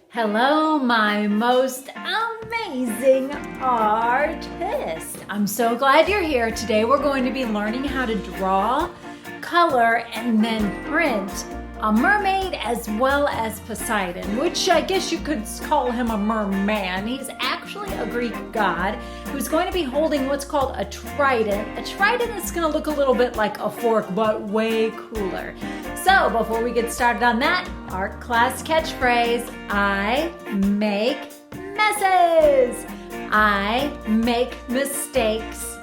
Hello, my most amazing artist. I'm so glad you're here. Today we're going to be learning how to draw, color, and then print a mermaid as well as Poseidon, which I guess you could call him a merman. He's actually a Greek god who's going to be holding what's called a trident. A trident is going to look a little bit like a fork, but way cooler. So before we get started on that, art class catchphrase, I make messes. I make mistakes,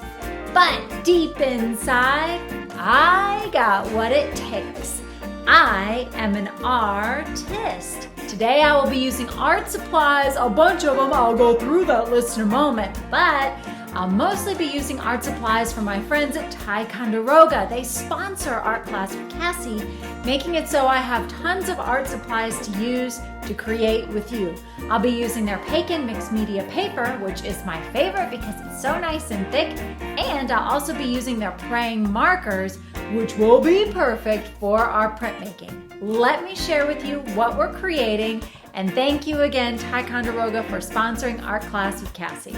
but deep inside, I got what it takes. I am an artist. Today I will be using art supplies, a bunch of them. I'll go through that list in a moment, but I'll mostly be using art supplies from my friends at Ticonderoga. They sponsor art class with Cassie, making it so I have tons of art supplies to use to create with you. I'll be using their Paken mixed media paper, which is my favorite because it's so nice and thick, and I'll also be using their praying markers, which will be perfect for our printmaking. Let me share with you what we're creating, and thank you again, Ticonderoga, for sponsoring art class with Cassie.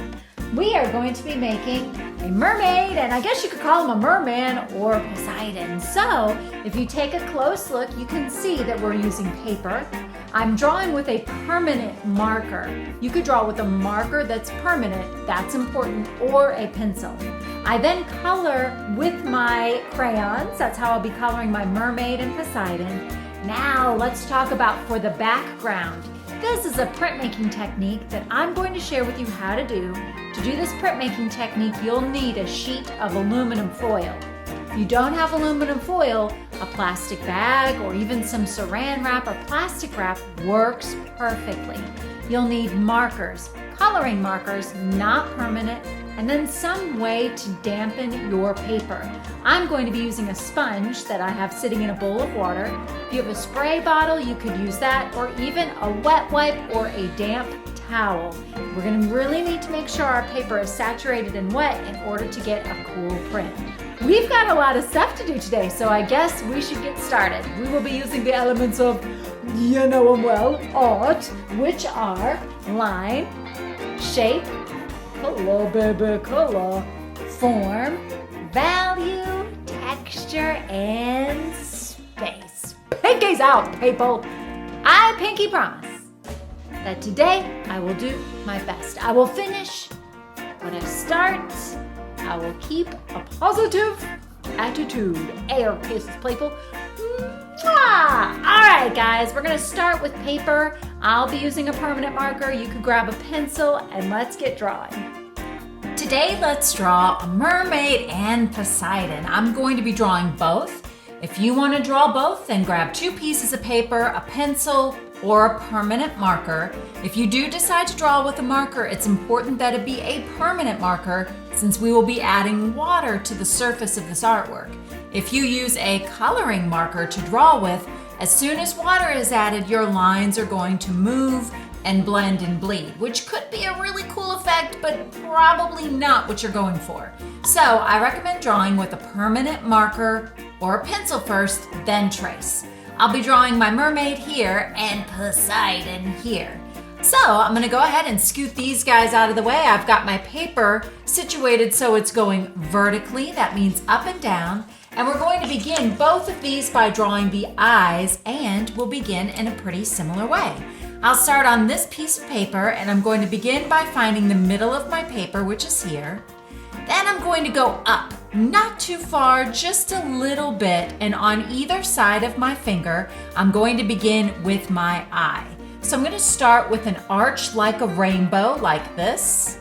We are going to be making a mermaid, and I guess you could call him a merman or Poseidon. So if you take a close look, you can see that we're using paper. I'm drawing with a permanent marker. You could draw with a marker that's permanent, that's important, or a pencil. I then color with my crayons. That's how I'll be coloring my mermaid and Poseidon. Now let's talk about for the background. This is a printmaking technique that I'm going to share with you how to do. To do this printmaking technique, you'll need a sheet of aluminum foil. If you don't have aluminum foil, a plastic bag or even some saran wrap or plastic wrap works perfectly. You'll need markers, coloring markers, not permanent, and then some way to dampen your paper. I'm going to be using a sponge that I have sitting in a bowl of water. If you have a spray bottle, you could use that, or even a wet wipe or a damp towel. We're going to really need to make sure our paper is saturated and wet in order to get a cool print. We've got a lot of stuff to do today, so I guess we should get started. We will be using the elements of, you know them well, art, which are line, shape, color, baby, color, form, value, texture, and space. Pinkies out, people! I pinky promise that today I will do my best. I will finish what I start. I will keep a positive attitude. Air kisses, people. Mwah! All right, guys, we're gonna start with paper. I'll be using a permanent marker. You could grab a pencil and let's get drawing. Today, let's draw a mermaid and Poseidon. I'm going to be drawing both. If you want to draw both, then grab 2 pieces of paper, a pencil, or a permanent marker. If you do decide to draw with a marker, it's important that it be a permanent marker since we will be adding water to the surface of this artwork. If you use a coloring marker to draw with, as soon as water is added, your lines are going to move and blend and bleed, which could be a really cool effect, but probably not what you're going for. So I recommend drawing with a permanent marker or a pencil first, then trace. I'll be drawing my mermaid here and Poseidon here. So I'm gonna go ahead and scoot these guys out of the way. I've got my paper situated so it's going vertically, that means up and down. And we're going to begin both of these by drawing the eyes, and we'll begin in a pretty similar way. I'll start on this piece of paper, and I'm going to begin by finding the middle of my paper, which is here. Then I'm going to go up, not too far, just a little bit, and on either side of my finger, I'm going to begin with my eye. So I'm going to start with an arch like a rainbow, like this.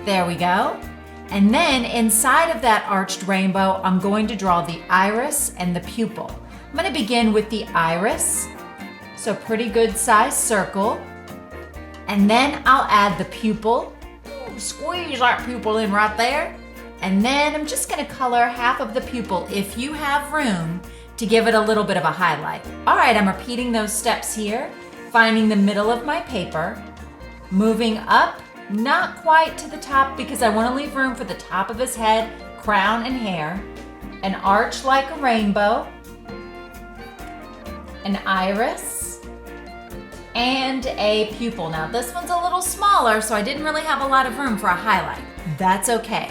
There we go. And then inside of that arched rainbow, I'm going to draw the iris and the pupil. I'm going to begin with the iris, so pretty good size circle. And then I'll add the pupil. Ooh, squeeze that pupil in right there. And then I'm just going to color half of the pupil if you have room to give it a little bit of a highlight. All right, I'm repeating those steps here, finding the middle of my paper, moving up, not quite to the top because I want to leave room for the top of his head, crown, and hair, an arch like a rainbow, an iris, and a pupil. Now this one's a little smaller, so I didn't really have a lot of room for a highlight. That's okay.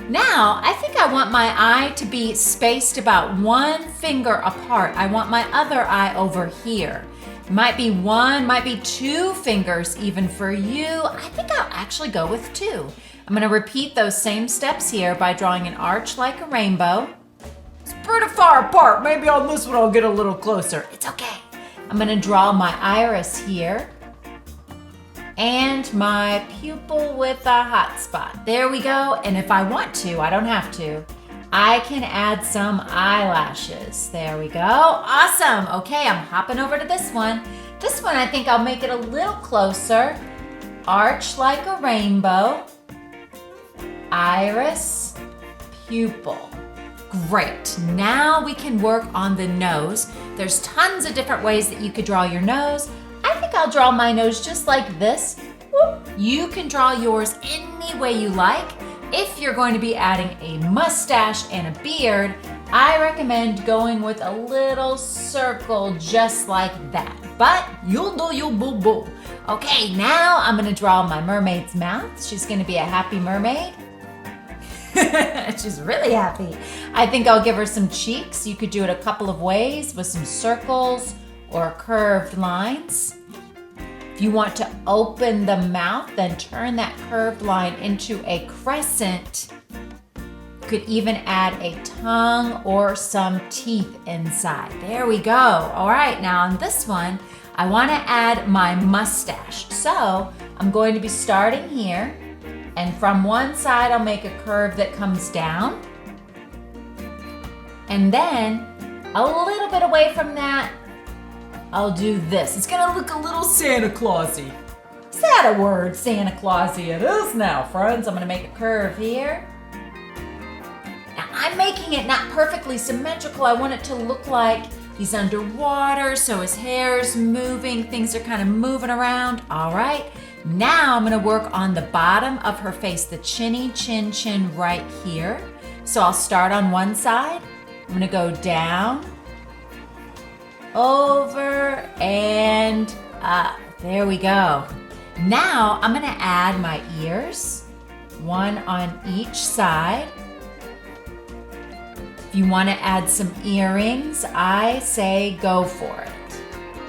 Now, I think I want my eye to be spaced about 1 finger apart. I want my other eye over here. Might be 1, might be 2 fingers even for you. I think I'll actually go with 2. I'm gonna repeat those same steps here by drawing an arch like a rainbow. It's pretty far apart. Maybe on this one I'll get a little closer. It's okay. I'm gonna draw my iris here and my pupil with a hot spot. There we go. And if I want to, I don't have to, I can add some eyelashes. There we go. Awesome. Okay, I'm hopping over to this one. This one, I think I'll make it a little closer. Arch like a rainbow. Iris, pupil. Great. Now we can work on the nose. There's tons of different ways that you could draw your nose. I think I'll draw my nose just like this. You can draw yours any way you like. If you're going to be adding a mustache and a beard, I recommend going with a little circle just like that. But you'll do you boo-boo. Okay, now I'm gonna draw my mermaid's mouth. She's gonna be a happy mermaid. She's really happy. I think I'll give her some cheeks. You could do it a couple of ways with some circles or curved lines. If you want to open the mouth, then turn that curved line into a crescent. You could even add a tongue or some teeth inside. There we go. All right, now on this one, I want to add my mustache. So I'm going to be starting here, and from one side, I'll make a curve that comes down. And then a little bit away from that, I'll do this. It's gonna look a little Santa Clausy. Is that a word? Santa Clausy it is now, friends. I'm gonna make a curve here. Now I'm making it not perfectly symmetrical. I want it to look like he's underwater, so his hair's moving, things are kind of moving around. All right, now I'm gonna work on the bottom of her face, the chinny chin right here. So I'll start on one side. I'm gonna go down, over, and up. There we go. Now I'm gonna add my ears, one on each side. If you wanna add some earrings, I say go for it.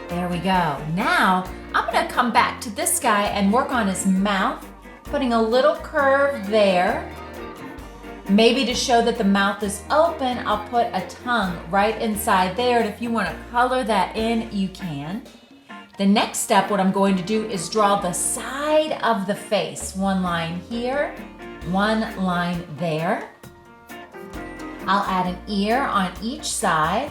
There we go. Now I'm gonna come back to this guy and work on his mouth, putting a little curve there. Maybe to show that the mouth is open, I'll put a tongue right inside there. And if you want to color that in, you can. The next step, what I'm going to do is draw the side of the face. One line here, one line there. I'll add an ear on each side.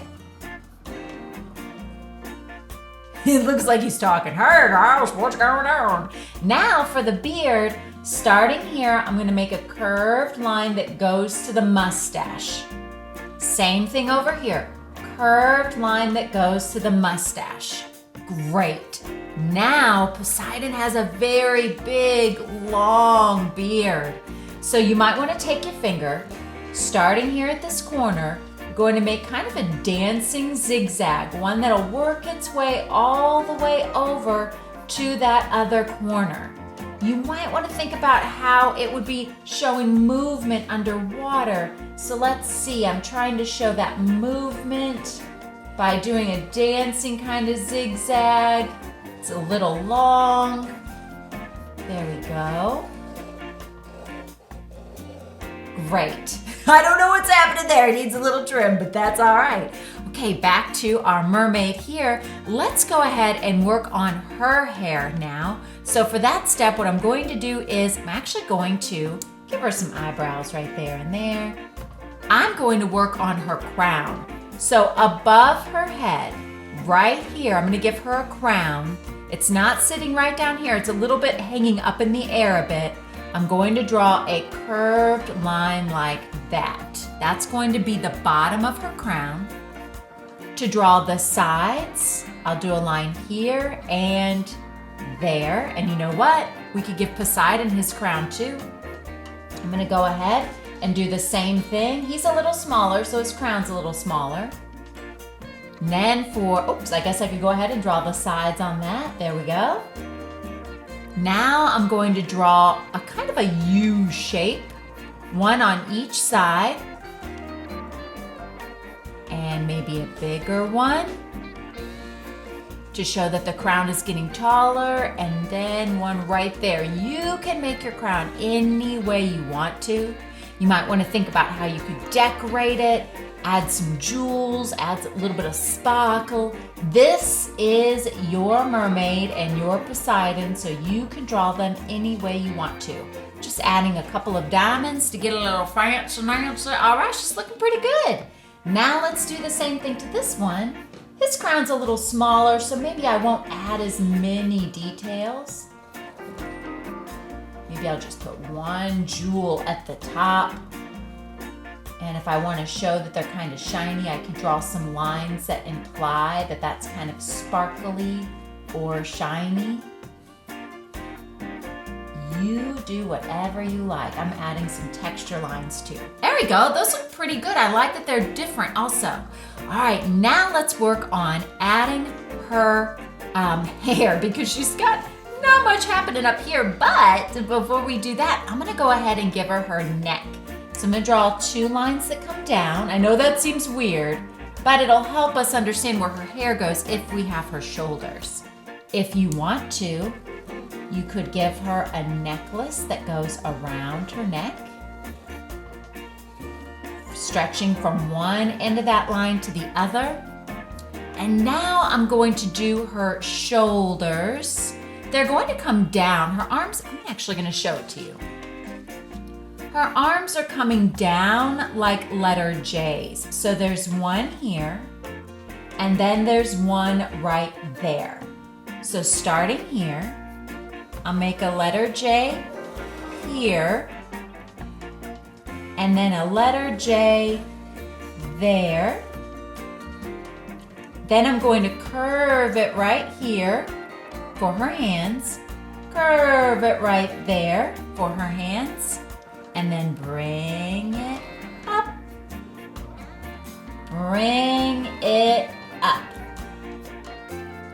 It looks like he's talking. Hey guys, what's going on? Now for the beard, starting here, I'm gonna make a curved line that goes to the mustache. Same thing over here, curved line that goes to the mustache. Great. Now, Poseidon has a very big, long beard. So you might wanna take your finger, starting here at this corner, going to make kind of a dancing zigzag, one that'll work its way all the way over to that other corner. You might want to think about how it would be showing movement underwater. So let's see, I'm trying to show that movement by doing a dancing kind of zigzag. It's a little long. There we go. Great. I don't know what's happening there. It needs a little trim, but that's all right. Okay, back to our mermaid here. Let's go ahead and work on her hair now. So for that step, what I'm going to do is I'm actually going to give her some eyebrows right there and there. I'm going to work on her crown. So above her head, right here, I'm gonna give her a crown. It's not sitting right down here. It's a little bit hanging up in the air a bit. I'm going to draw a curved line like that. That's going to be the bottom of her crown. To draw the sides, I'll do a line here and there. And you know what? We could give Poseidon his crown too. I'm gonna go ahead and do the same thing. He's a little smaller, so his crown's a little smaller. And then oops, I guess I could go ahead and draw the sides on that. There we go. Now I'm going to draw a kind of a U shape, one on each side, and maybe a bigger one to show that the crown is getting taller, and then one right there. You can make your crown any way you want to. You might want to think about how you could decorate it, add some jewels, add a little bit of sparkle. This is your mermaid and your Poseidon, so you can draw them any way you want to. Just adding a couple of diamonds to get a little fancy. All right, she's looking pretty good. Now let's do the same thing to this one. His crown's a little smaller, so maybe I won't add as many details. Maybe I'll just put one jewel at the top. And if I want to show that they're kind of shiny, I can draw some lines that imply that that's kind of sparkly or shiny. You do whatever you like. I'm adding some texture lines too. There we go. Those look pretty good. I like that they're different also. All right, now let's work on adding her hair because she's got not much happening up here. But before we do that, I'm going to go ahead and give her neck. So I'm going to draw 2 lines that come down. I know that seems weird, but it'll help us understand where her hair goes if we have her shoulders. If you want to, you could give her a necklace that goes around her neck, stretching from one end of that line to the other. And now I'm going to do her shoulders. They're going to come down. Her arms, I'm actually going to show it to you. Her arms are coming down like letter J's. So there's one here, and then there's one right there. So starting here, I'll make a letter J here, and then a letter J there. Then I'm going to curve it right here for her hands, curve it right there for her hands, and then bring it up, bring it up.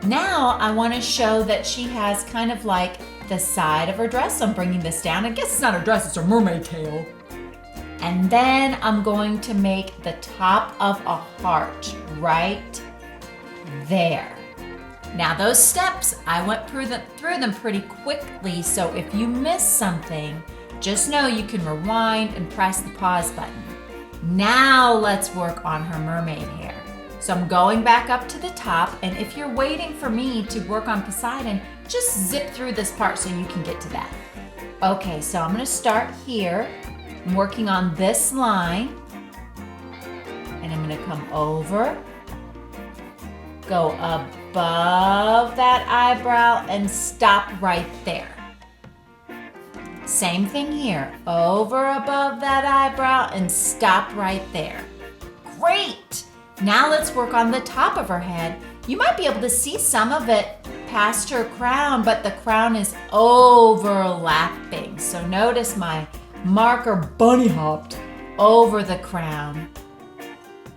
Now I want to show that she has kind of like the side of her dress. So I'm bringing this down. I guess it's not a dress, it's a mermaid tail. And then I'm going to make the top of a heart right there. Now those steps, I went through them pretty quickly, so if you miss something, just know you can rewind and press the pause button. Now let's work on her mermaid hair. So I'm going back up to the top, and if you're waiting for me to work on Poseidon, just zip through this part so you can get to that. Okay, so I'm gonna start here. I'm working on this line, and I'm gonna come over, go above that eyebrow, and stop right there. Same thing here, over above that eyebrow and stop right there. Great! Now let's work on the top of her head. You might be able to see some of it past her crown, but the crown is overlapping. So notice my marker bunny hopped over the crown.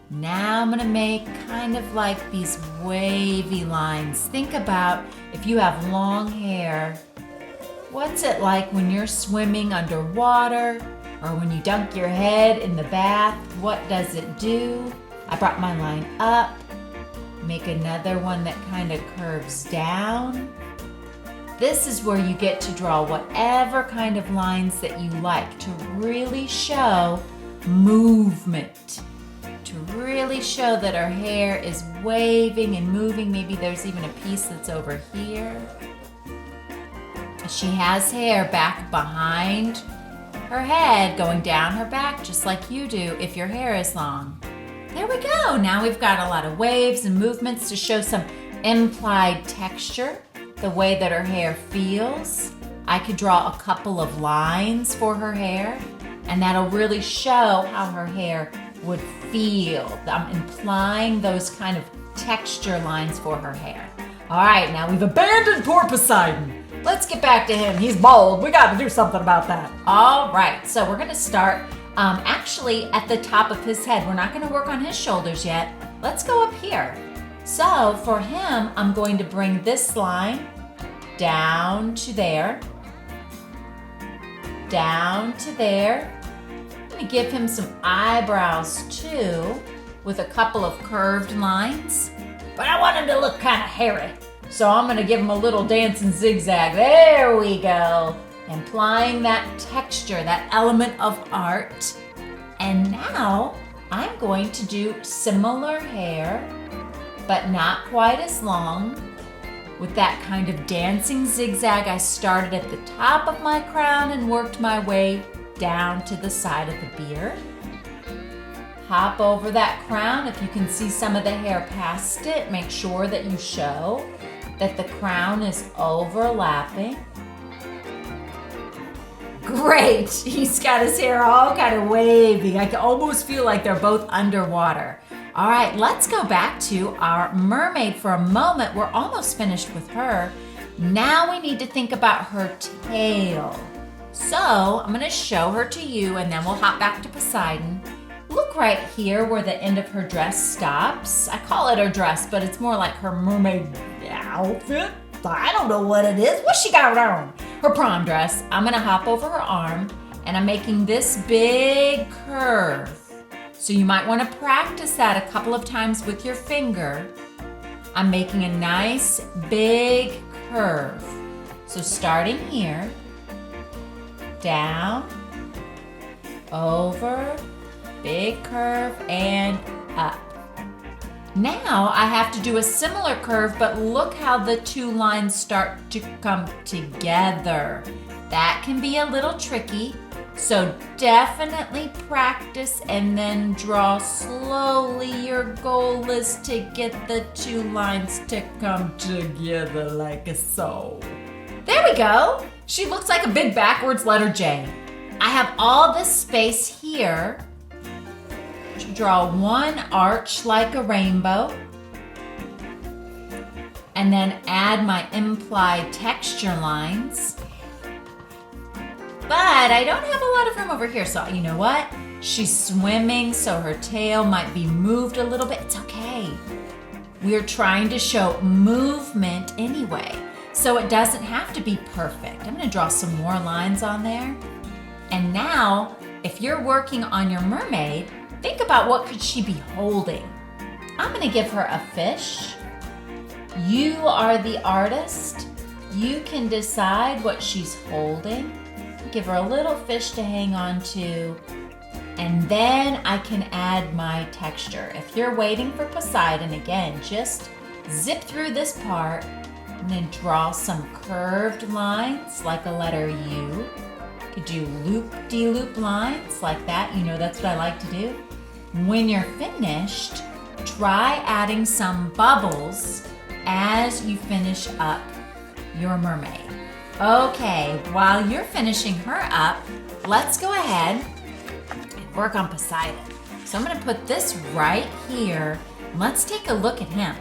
Now I'm gonna make kind of like these wavy lines. Think about if you have long hair, what's it like when you're swimming underwater or when you dunk your head in the bath? What does it do? I brought my line up, make another one that kind of curves down. This is where you get to draw whatever kind of lines that you like to really show movement, to really show that her hair is waving and moving. Maybe there's even a piece that's over here. She has hair back behind her head going down her back just like you do if your hair is long. There we go. Now we've got a lot of waves and movements to show some implied texture, the way that her hair feels. I could draw a couple of lines for her hair, and that'll really show how her hair would feel. I'm implying those kind of texture lines for her hair. All right, now we've abandoned poor Poseidon. Let's get back to him. He's bald. We got to do something about that. All right, so we're going to start actually at the top of his head. We're not going to work on his shoulders yet. Let's go up here. So for him, I'm going to bring this line down to there, down to there. I'm going to give him some eyebrows too, with a couple of curved lines. But I want him to look kind of hairy. So I'm going to give him a little dancing zigzag. There we go. Implying that texture, that element of art. And now I'm going to do similar hair, but not quite as long. With that kind of dancing zigzag, I started at the top of my crown and worked my way down to the side of the beard. Hop over that crown. If you can see some of the hair past it, make sure that you show that the crown is overlapping. Great, he's got his hair all kind of waving. I can almost feel like they're both underwater. All right, let's go back to our mermaid for a moment. We're almost finished with her. Now we need to think about her tail. So I'm gonna show her to you and then we'll hop back to Poseidon. Look right here where the end of her dress stops. I call it her dress, but it's more like her mermaid outfit. I don't know what it is. What's she got on? Her prom dress. I'm gonna hop over her arm and I'm making this big curve. So you might wanna practice that a couple of times with your finger. I'm making a nice big curve. So starting here, down, over, big curve, and up. Now I have to do a similar curve, but look how the two lines start to come together. That can be a little tricky, so definitely practice and then draw slowly. Your goal is to get the two lines to come together like so. There we go. She looks like a big backwards letter J. I have all this space here to draw one arch like a rainbow and then add my implied texture lines. But I don't have a lot of room over here, so you know what? She's swimming, so her tail might be moved a little bit. It's okay. We're trying to show movement anyway, so it doesn't have to be perfect. I'm gonna draw some more lines on there. And now, if you're working on your mermaid, think about what could she be holding. I'm gonna give her a fish. You are the artist. You can decide what she's holding. Give her a little fish to hang on to, and then I can add my texture. If you're waiting for Poseidon, again, just zip through this part and then draw some curved lines like a letter U. You could do loop-de-loop lines like that. You know, that's what I like to do. When you're finished, try adding some bubbles as you finish up your mermaid. Okay, while you're finishing her up, let's go ahead and work on Poseidon. So I'm gonna put this right here. Let's take a look at him.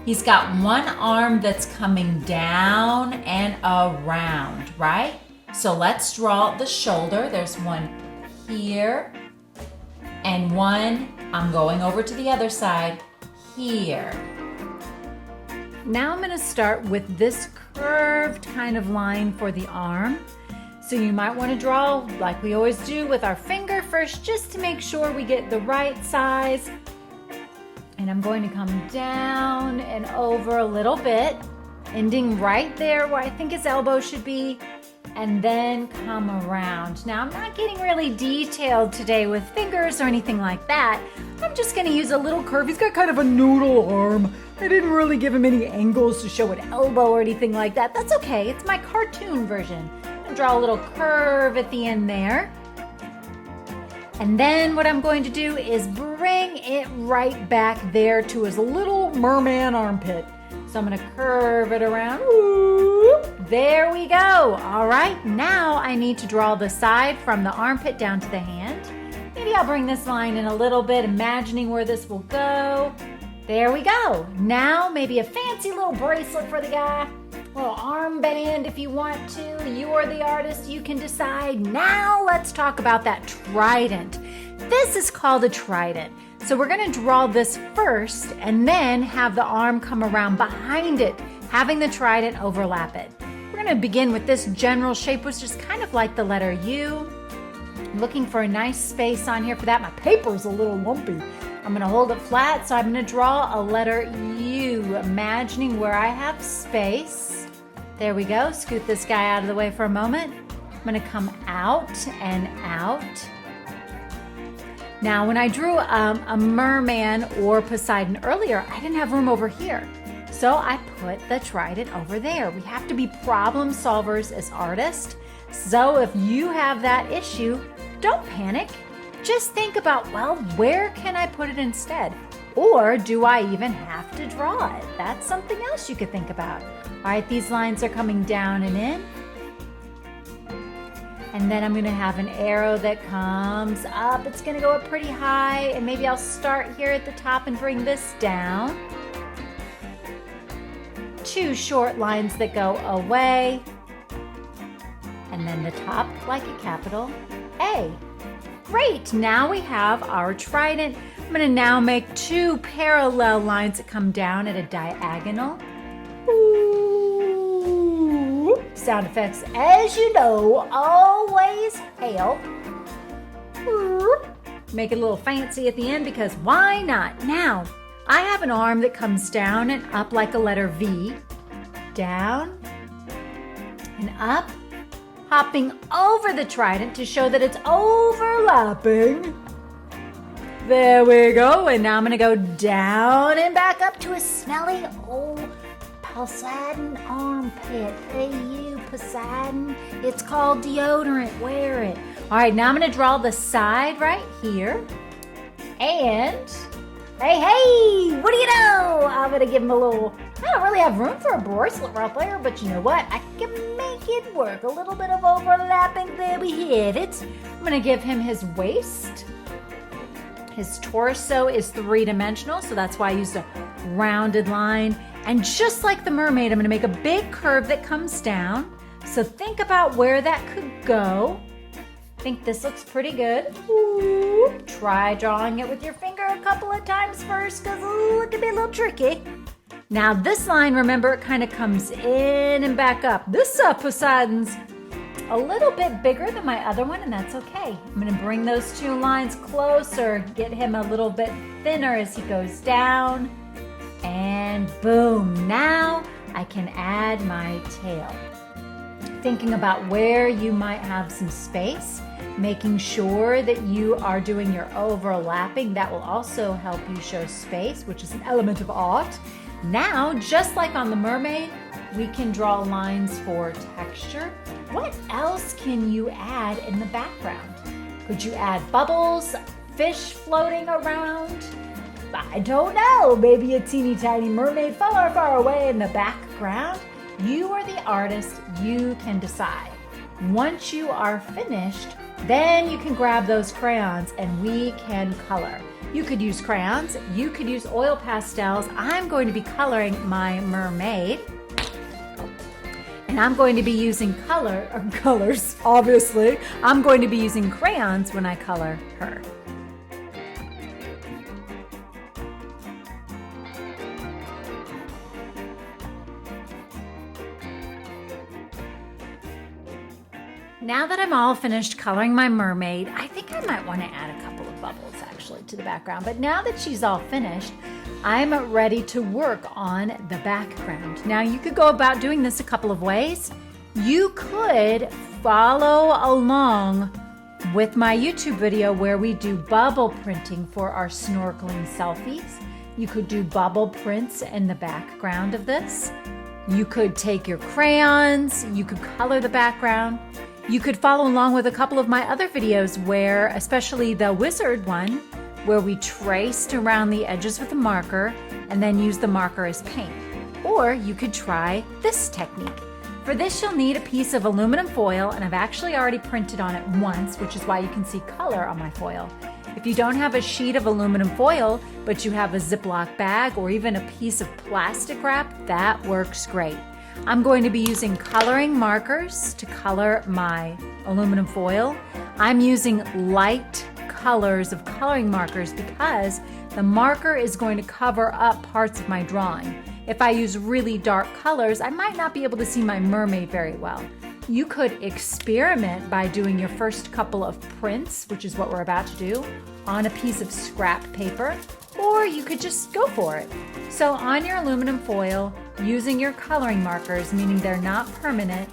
He's got one arm that's coming down and around, right? So let's draw the shoulder. There's one here and one, I'm going over to the other side, here. Now I'm gonna start with this curved kind of line for the arm. So you might wanna draw like we always do with our finger first, just to make sure we get the right size. And I'm going to come down and over a little bit, ending right there where I think his elbow should be, and then come around. Now I'm not getting really detailed today with fingers or anything like that. I'm just gonna use a little curve. He's got kind of a noodle arm. I didn't really give him any angles to show an elbow or anything like that. That's okay, it's my cartoon version. I'm gonna draw a little curve at the end there. And then what I'm going to do is bring it right back there to his little merman armpit. So I'm gonna curve it around. Whoop. There we go. All right, now I need to draw the side from the armpit down to the hand. Maybe I'll bring this line in a little bit, imagining where this will go. There we go. Now maybe a fancy little bracelet for the guy. A little armband if you want to. You're the artist, you can decide. Now let's talk about that trident. This is called a trident. So we're gonna draw this first and then have the arm come around behind it, having the trident overlap it. We're gonna begin with this general shape, which is kind of like the letter U. I'm looking for a nice space on here for that. My paper's a little lumpy. I'm gonna hold it flat, so I'm gonna draw a letter U, imagining where I have space. There we go. Scoot this guy out of the way for a moment. I'm gonna come out and out. Now, when I drew a merman or Poseidon earlier, I didn't have room over here. So I put the trident over there. We have to be problem solvers as artists. So if you have that issue, don't panic. Just think about, well, where can I put it instead? Or do I even have to draw it? That's something else you could think about. All right, these lines are coming down and in. And then I'm gonna have an arrow that comes up. It's gonna go up pretty high, and maybe I'll start here at the top and bring this down. 2 short lines that go away. And then the top like a capital A. Great, now we have our trident. I'm gonna now make 2 parallel lines that come down at a diagonal. Ooh. Sound effects, as you know, always help. Ooh. Make it a little fancy at the end because why not? Now, I have an arm that comes down and up like a letter V. Down and up. Hopping over the trident to show that it's overlapping. There we go. And now I'm going to go down and back up to a smelly old Poseidon armpit. Hey, you, Poseidon. It's called deodorant. Wear it. All right, now I'm going to draw the side right here. And, hey, what do you know? I'm going to give him a little... I don't really have room for a bracelet right there, but you know what? I can make it work. A little bit of overlapping. There we hit it. I'm going to give him his waist. His torso is 3-dimensional, so that's why I used a rounded line. And just like the mermaid, I'm going to make a big curve that comes down. So think about where that could go. I think this looks pretty good. Ooh. Try drawing it with your finger a couple of times first, because it can be a little tricky. Now this line, remember, it kind of comes in and back up. This Poseidon's a little bit bigger than my other one, and that's okay. I'm gonna bring those 2 lines closer, get him a little bit thinner as he goes down, and boom. Now I can add my tail. Thinking about where you might have some space, making sure that you are doing your overlapping. That will also help you show space, which is an element of art. Now, just like on the mermaid, we can draw lines for texture. What else can you add in the background? Could you add bubbles, fish floating around? I don't know, maybe a teeny tiny mermaid far, far away in the background. You are the artist, you can decide. Once you are finished, then you can grab those crayons and we can color. You could use crayons, you could use oil pastels. I'm going to be coloring my mermaid. And I'm going to be using colors, obviously. I'm going to be using crayons when I color her. Now that I'm all finished coloring my mermaid, I think I might want to add a couple of bubbles actually to the background. But now that she's all finished, I'm ready to work on the background. Now you could go about doing this a couple of ways. You could follow along with my YouTube video where we do bubble printing for our snorkeling selfies. You could do bubble prints in the background of this. You could take your crayons, you could color the background. You could follow along with a couple of my other videos where, especially the wizard one, where we traced around the edges with a marker and then use the marker as paint. Or you could try this technique. For this, you'll need a piece of aluminum foil, and I've actually already printed on it once, which is why you can see color on my foil. If you don't have a sheet of aluminum foil, but you have a Ziploc bag or even a piece of plastic wrap, that works great. I'm going to be using coloring markers to color my aluminum foil. I'm using light colors of coloring markers because the marker is going to cover up parts of my drawing. If I use really dark colors, I might not be able to see my mermaid very well. You could experiment by doing your first couple of prints, which is what we're about to do, on a piece of scrap paper, or you could just go for it. So on your aluminum foil, using your coloring markers, meaning they're not permanent,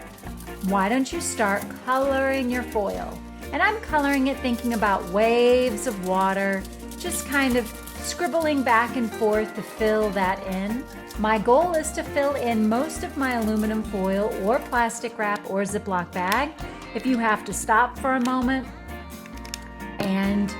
why don't you start coloring your foil? And I'm coloring it thinking about waves of water, just kind of scribbling back and forth to fill that in. My goal is to fill in most of my aluminum foil or plastic wrap or Ziploc bag. If you have to stop for a moment and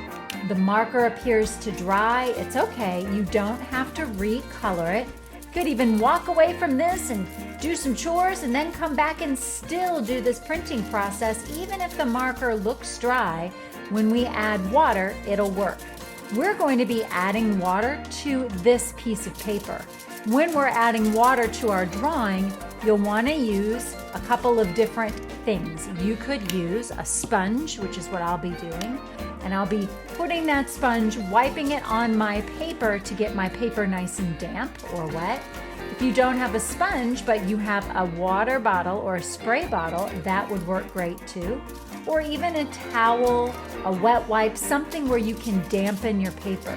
the marker appears to dry, it's okay. You don't have to recolor it. You could even walk away from this and do some chores and then come back and still do this printing process. Even if the marker looks dry, when we add water, it'll work. We're going to be adding water to this piece of paper. When we're adding water to our drawing, you'll want to use a couple of different things. You could use a sponge, which is what I'll be doing, and I'll be putting that sponge, wiping it on my paper to get my paper nice and damp or wet. If you don't have a sponge, but you have a water bottle or a spray bottle, that would work great too. Or even a towel, a wet wipe, something where you can dampen your paper.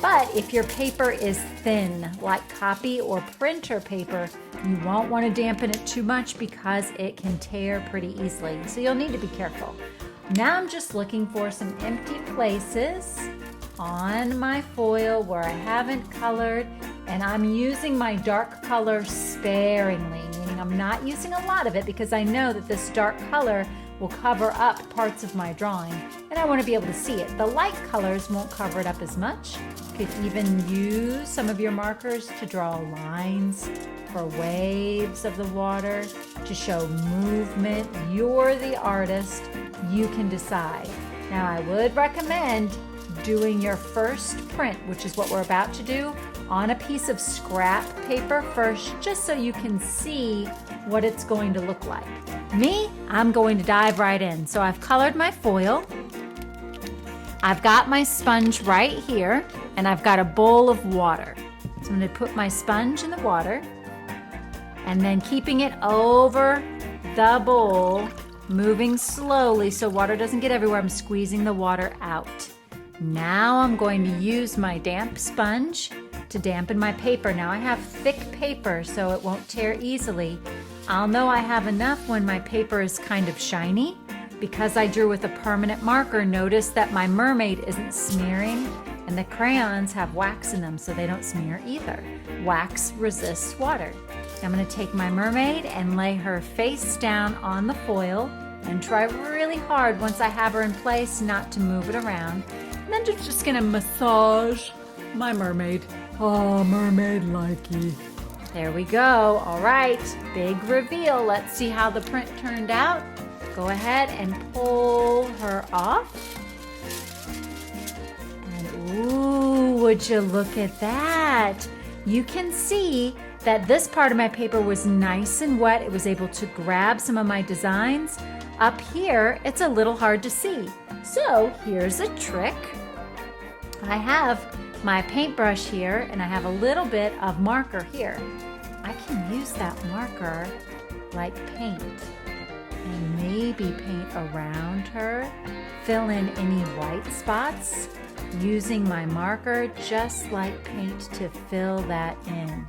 But if your paper is thin, like copy or printer paper, you won't want to dampen it too much because it can tear pretty easily. So you'll need to be careful. Now I'm just looking for some empty places on my foil where I haven't colored, and I'm using my dark color sparingly, meaning I'm not using a lot of it because I know that this dark color will cover up parts of my drawing and I want to be able to see it. The light colors won't cover it up as much. You could even use some of your markers to draw lines for waves of the water to show movement. You're the artist. You can decide. Now I would recommend doing your first print, which is what we're about to do, on a piece of scrap paper first, just so you can see what it's going to look like. Me, I'm going to dive right in. So I've colored my foil. I've got my sponge right here, and I've got a bowl of water. So I'm going to put my sponge in the water, and then keeping it over the bowl, moving slowly so water doesn't get everywhere. I'm squeezing the water out. Now I'm going to use my damp sponge to dampen my paper. Now I have thick paper so it won't tear easily. I'll know I have enough when my paper is kind of shiny. Because I drew with a permanent marker, notice that my mermaid isn't smearing, and the crayons have wax in them so they don't smear either. Wax resists water. I'm going to take my mermaid and lay her face down on the foil and try really hard once I have her in place not to move it around. And then just going to massage my mermaid. Oh, mermaid-likey. There we go. All right, big reveal. Let's see how the print turned out. Go ahead and pull her off. And ooh, would you look at that? You can see that this part of my paper was nice and wet. It was able to grab some of my designs. Up here, it's a little hard to see. So here's a trick. I have my paintbrush here and I have a little bit of marker here. I can use that marker like paint and maybe paint around her, fill in any white spots using my marker just like paint to fill that in.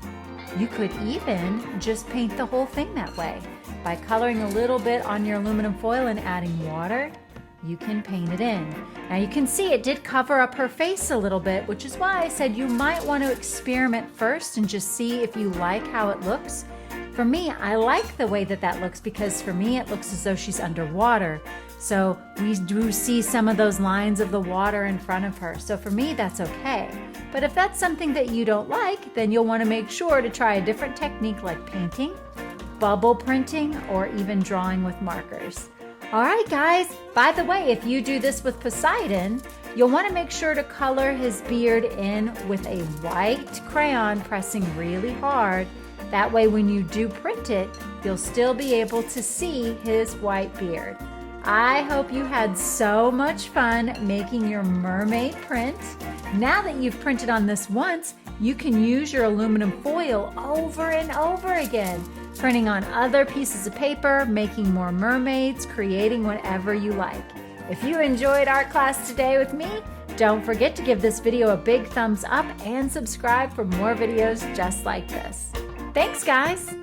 You could even just paint the whole thing that way. By coloring a little bit on your aluminum foil and adding water, you can paint it in. Now you can see it did cover up her face a little bit, which is why I said you might want to experiment first and just see if you like how it looks. For me, I like the way that looks because for me it looks as though she's underwater. So we do see some of those lines of the water in front of her. So for me, that's okay. But if that's something that you don't like, then you'll want to make sure to try a different technique like painting, bubble printing, or even drawing with markers. All right, guys. By the way, if you do this with Poseidon, you'll want to make sure to color his beard in with a white crayon, pressing really hard. That way, when you do print it, you'll still be able to see his white beard. I hope you had so much fun making your mermaid print. Now that you've printed on this once, you can use your aluminum foil over and over again, printing on other pieces of paper, making more mermaids, creating whatever you like. If you enjoyed art class today with me, don't forget to give this video a big thumbs up and subscribe for more videos just like this. Thanks, guys.